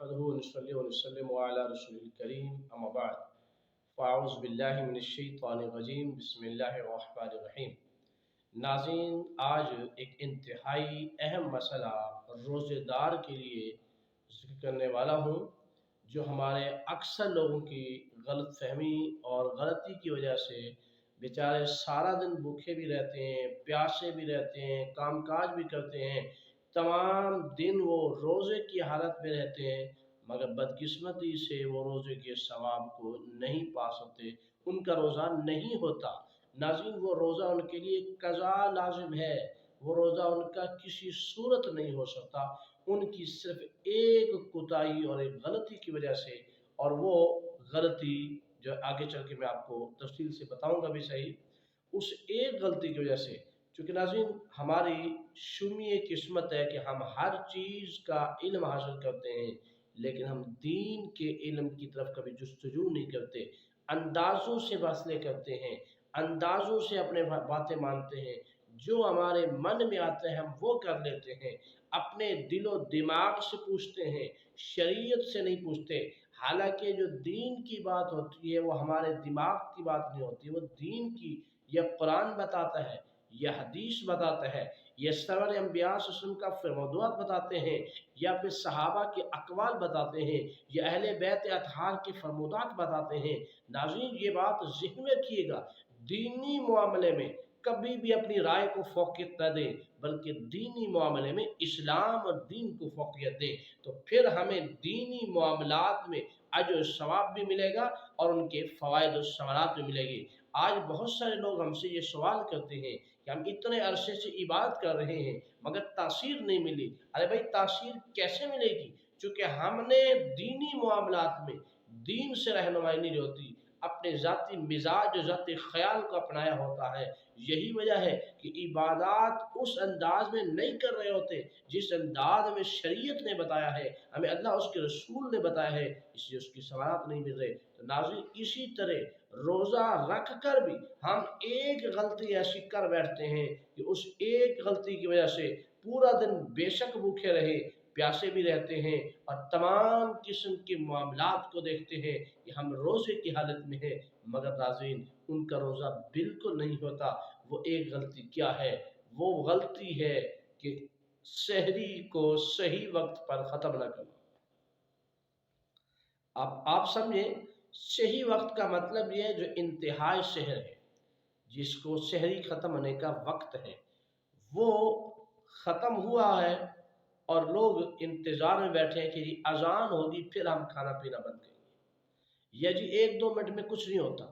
नहमदुहु व नसल्ली व नसल्लिमु अला रसूलिल करीम अम्मा बाद फ़अऊज़ु बिल्लाहि मिनश्शैतानिर रजीम बिस्मिल्लाहिर रहमानिर रहीम। नाज़रीन, आज एक इंतहाई अहम मसला रोज़ेदार के लिए ज़िक्र करने वाला हूँ, जो हमारे अक्सर लोगों की गलतफहमी और गलती की वजह से बेचारे सारा दिन भूखे भी रहते हैं, प्यासे भी रहते हैं, कामकाज भी करते हैं, तमाम दिन वो रोज़े की हालत में रहते हैं, मगर बदकिस्मती से वो रोज़े के सवाब को नहीं पा सकते, उनका रोज़ा नहीं होता। नाज़रीन, वो रोज़ा उनके लिए कज़ा लाजिम है, वो रोज़ा उनका किसी सूरत नहीं हो सकता, उनकी सिर्फ एक कोताही और एक गलती की वजह से, और वो गलती जो आगे चल के मैं आपको तफसील से बताऊंगा भी सही, उस एक गलती की वजह से, चूँकि नाज़रीन हमारी शुमी किस्मत है कि हम हर चीज़ का इल्म हासिल करते हैं, लेकिन हम दीन के इल्म की तरफ कभी जुस्तजू नहीं करते, अंदाज़ों से फैसले करते हैं, अंदाज़ों से अपने बातें मानते हैं, जो हमारे मन में आते हैं हम वो कर लेते हैं, अपने दिलो दिमाग से पूछते हैं, शरीयत से नहीं पूछते। हालांकि जो दीन की बात होती है वो हमारे दिमाग की बात नहीं होती, वो दीन की, यह कुरान बताता है, यह हदीस बताता है, यह सरवर अंबिया सल्लल्लाहु अलैहि वसल्लम का फरमानुआत बताते हैं, या फिर सहाबा के अक़वाल बताते हैं, या अहले बैत अतहार के फरमानुआत बताते हैं। नाज़रीन, ये बात ज़हन में रखिएगा, दीनी मामले में कभी भी अपनी राय को फ़ौक़ियत न दें, बल्कि दीनी मामले में इस्लाम और दीन को फ़ौक़ियत दें, तो फिर हमें दीनी मामलात में अजर सवाब भी मिलेगा और उनके फ़वाइद और समरात भी मिलेंगे। आज बहुत सारे लोग हमसे ये सवाल करते हैं कि हम इतने अरसे से इबादत कर रहे हैं मगर तासीर नहीं मिली। अरे भाई, तासीर कैसे मिलेगी? चूँकि हमने दीनी मामलात में दीन से रहनुमाई नहीं होती, अपने ज़ाती मिजाज ज़ाती ख़याल को अपनाया होता है। यही वजह है कि इबादत उस अंदाज में नहीं कर रहे होते जिस अंदाज में शरीयत ने बताया है, हमें अल्लाह उसके रसूल ने बताया है, इसलिए उसकी सवारात नहीं मिल रहे। तो नाज़रीन, इसी तरह रोज़ा रख कर भी हम एक गलती ऐसी कर बैठते हैं कि उस एक गलती की वजह से पूरा दिन बेशक भूखे रहे, प्यासे भी रहते हैं और तमाम किस्म के मामलात को देखते हैं कि हम रोज़े की हालत में हैं, मगर नाज़रीन उनका रोज़ा बिल्कुल नहीं होता। वो एक गलती क्या है? वो गलती है कि सहरी को सही वक्त पर ख़त्म न करना। आप समझें, सही वक्त का मतलब ये है जो इंतहाई सहर है, जिसको सहरी ख़त्म होने का वक्त है, वो ख़त्म हुआ है और लोग इंतज़ार में बैठे हैं कि जी अज़ान होगी फिर हम खाना पीना बंद करेंगे, या जी 1-2 मिनट में कुछ नहीं होता।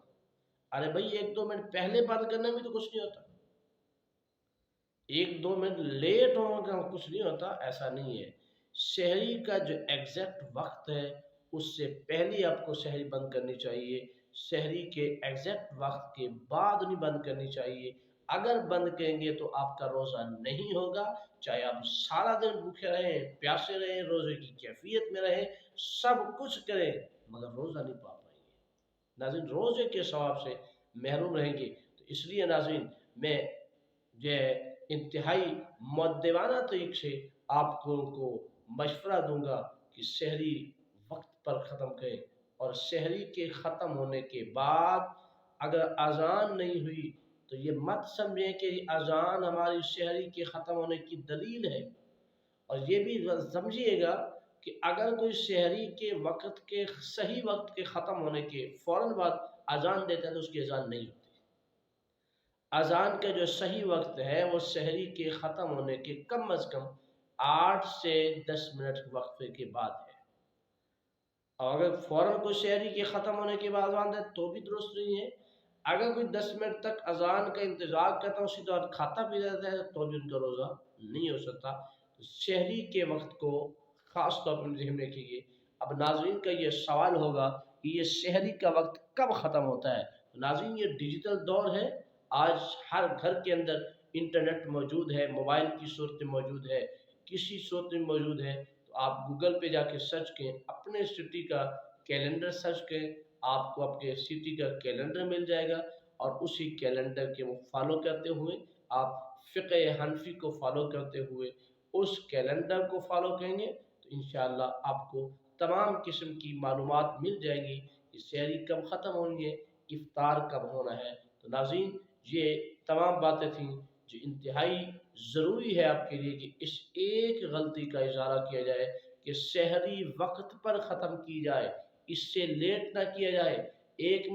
अरे भाई, 1-2 मिनट पहले बंद करने में तो कुछ नहीं होता, 1-2 मिनट लेट होने का कुछ नहीं होता, ऐसा नहीं है। सहरी का जो एग्जैक्ट वक्त है उससे पहले आपको सहरी बंद करनी चाहिए, सहरी के एग्जैक्ट वक्त के बाद नहीं बंद करनी चाहिए। अगर बंद करेंगे तो आपका रोज़ा नहीं होगा, चाहे आप सारा दिन भूखे रहें, प्यासे रहें, रोज़े की कैफियत में रहें, सब कुछ करें, मगर रोज़ा नहीं पा पाएंगे। नाज़रीन, रोज़े के सवाब से महरूम रहेंगे। तो इसलिए नाज़रीन, मैं जो इंतहाई मुअद्दिबाना तरीक़े से आप लोगों को मशवरा दूंगा कि सहरी वक्त पर ख़त्म करें, और सहरी के ख़त्म होने के बाद अगर अज़ान नहीं हुई तो ये मत समझें कि अज़ान हमारी सहरी के ख़त्म होने की दलील है। और ये भी समझिएगा कि अगर कोई सहरी के वक्त के सही वक्त के ख़त्म होने के फ़ौरन बाद अज़ान देता है तो उसकी अज़ान नहीं होती। अज़ान का जो सही वक्त है वो सहरी के ख़त्म होने के कम अज़ कम 8 से 10 मिनट वक्फे के बाद है। और अगर फ़ौरन कोई सहरी के ख़त्म होने के बाद अज़ान दे तो भी दुरुस्त नहीं है। अगर कोई 10 मिनट तक अज़ान का इंतज़ार करता है, उसी दौरान खाता भी रहता है, तो भी उनका रोज़ा नहीं हो सकता। तो सहरी के वक्त को ख़ास तौर पर ज़हन में रखिए। अब नाज़रीन का ये सवाल होगा कि ये सहरी का वक्त कब ख़त्म होता है? तो नाज़रीन, ये डिजिटल दौर है, आज हर घर के अंदर इंटरनेट मौजूद है, मोबाइल की सूरत में मौजूद है, किसी सूरत में मौजूद है। तो आप गूगल पे जाके सर्च करें, अपने सिटी का कैलेंडर सर्च करें, आपको आपके सिटी का कैलेंडर मिल जाएगा, और उसी कैलेंडर के वो फॉलो करते हुए आप फ़िक़्ह हनफ़ी को फॉलो करते हुए उस कैलेंडर को फॉलो करेंगे तो इंशाअल्लाह आपको تمام قسم کی معلومات مل جائیں گی کہ سحری کب ختم ہونی ہے، افطار کب ہونا ہے۔ تو ناظرین، یہ تمام باتیں تھیں جو انتہائی ضروری ہے آپ کے لیے کہ اس ایک غلطی کا اشارہ کیا جائے کہ سحری وقت پر ختم کی جائے، اس سے لیٹ نہ کیا جائے۔ 1 منٹ